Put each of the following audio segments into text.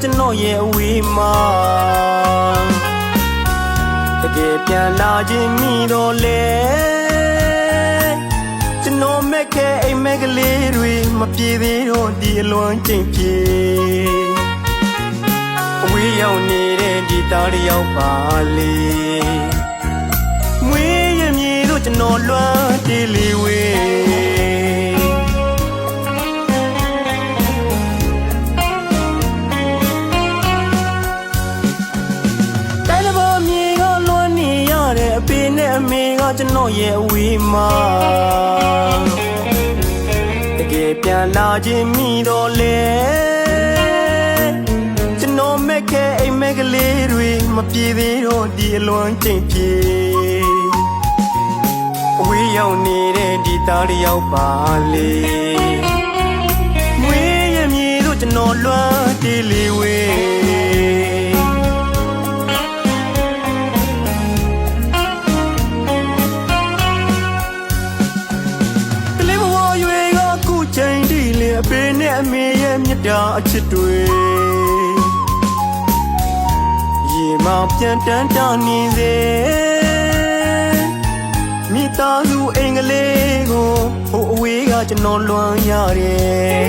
ကျွန်တော်ရဲ့အဝေးမှာတကယ်ပြန်လာခြင်းမိတော့လေကျွန်တော်မဲ့ခဲအိမ်မက်ကလေးတွေမပြေသေးတော့ဒီအလွန်ချိန်ပြေအဝေးရောက်နေတဲ့ဒီသားတယောက်ပါလေမွေးရမြေတို့ကျွန်တော်လွမ်းတေးလေးဝေးကျွန်တော်ရဲ့အဝေးမှာတကယ်ပြန်လာခြင်းမိတော့လေကျွန်တော်မဲ့ခဲအိမ်မက်ကလေးတွေမပြေသေးတော့ဒီအလွန်ချိန်ပြေအဝေးရောက်နေတဲ့ဒီသားတယောက်ပါလေမွေးရမြေတို့ကျွန်တော်လွမ်းတေးလေးဝေးအဖေနဲ့အမေရဲ့မြတ်တာအချစ်တွေရေမောင်ပြန်တန်းတောင်းနေစေမိသားစုအိမ်ကလေးကိုဟိုအဝေးကကျွန်တော်လွမ်းရတယ်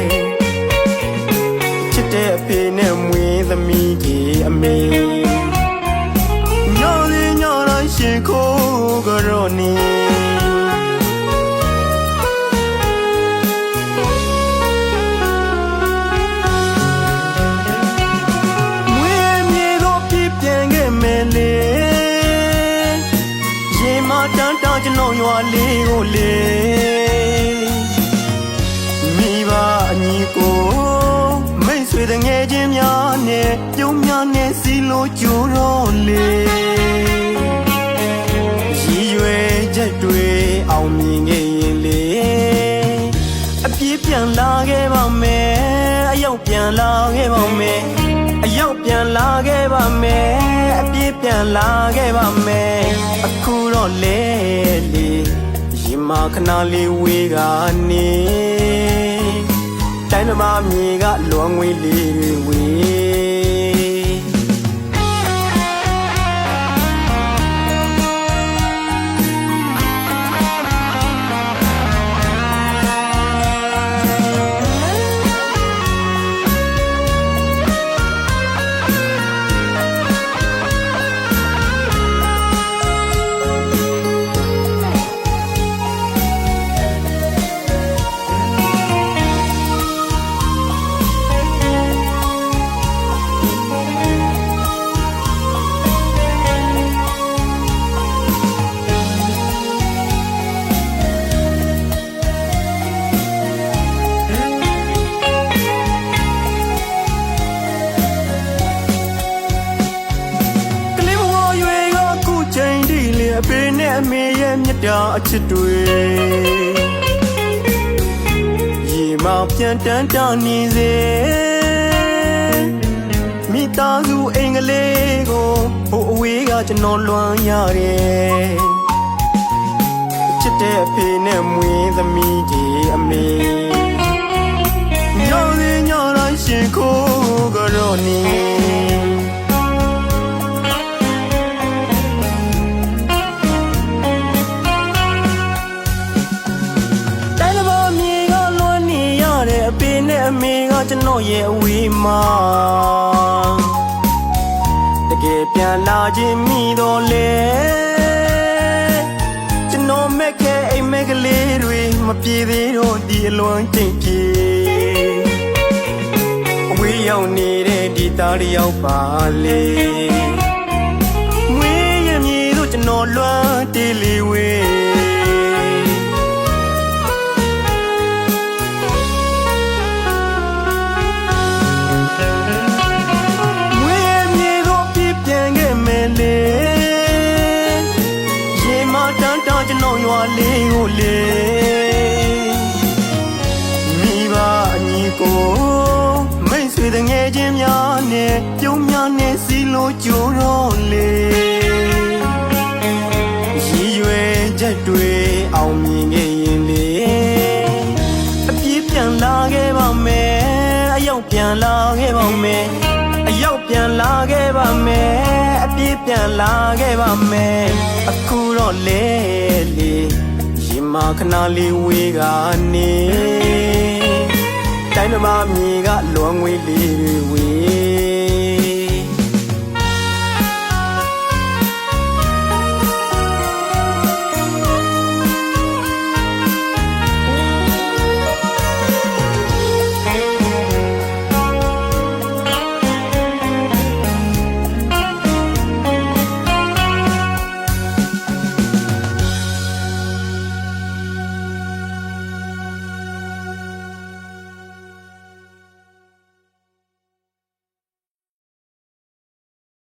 ချစ်တဲ့အဖေနဲ့မွေးသမီးကြီးအမေညော်လေးညော်လိုက်ရှင်ခိုးကြတော့နေတန်းတောင်းကျွန်တော်ရွာလေးကိုလေမိဘအညီကိုမိတ်ဆွေတငယ်ချင်းများနဲ့ပြုံးများနဲ့စီလိုကြိုးတော့လေရည်ရွယ်ချက်တွေအောင်မြင်ခဲ့ရင်လေအပြေးပြန်လာခဲ့ပါမယ်အရောက်ပြန်လာခဲ့ပါမယ်အရောက်ပြန်လာခဲ့ပါမယ်အပြေးပြန်လာခဲ့ပါမယ်အခုတော့လေလေရင်မခဏလေးဝေးကနေတိုင်းမမြေကလွန်ငွေလေးတွေဝေးအဖေနဲ့အမေရဲ့မြတ်တာအချစ်တွေရေမောင်ပြန်တန်းတောင်းနေစေမိသားစုအိမ်ကလေးကိုဟိုအဝေးကကျွန်တော်လွမ်းရတယ်ချစ်တဲ့အဖေနဲ့မွေးသမီးကြီးအမေညော်လေးညော်လိုက်ရှင်ခိုးကြတော့နေအမေကကျွန်တော်ရဲ့အဝေးမှာတကယ်ပြန်လာခြင်းမိတော့လေကျွန်တော်မဲ့ခဲအိမ်မက်ကလေးတွေမပြေသေးတော့ဒီအလွန်ချိန်ပြေအဝေးရောက်နေတဲ့ဒီသားတယောက်ပါလေမွေးရမြေတို့ကျွန်တော်လွမ်းတေးလေးဝေးကျွန်တော်ရွာလေးကိုလေမိဘအညီကိုမိတ်ဆွေတငယ်ချင်းများနဲ့ပြုံးများနဲ့စီလိုကြိုးတော့လေရည်ရွယ်ချက်တွေအောင်မြင်ခဲ့ရင်လေအပြေးပြန်လာခဲ့ပါမယ်အရောက်ပြန်လာခဲ့ပါမယ် လာခဲ့ပါမယ်အပြည့်ပြန်လာခဲ့ပါမယ်အခုတော့လေလေရင်မခဏလေးဝေးကနေတိုင်းဓမ္မမြေကလွန်ငွေလေးတွေဝေး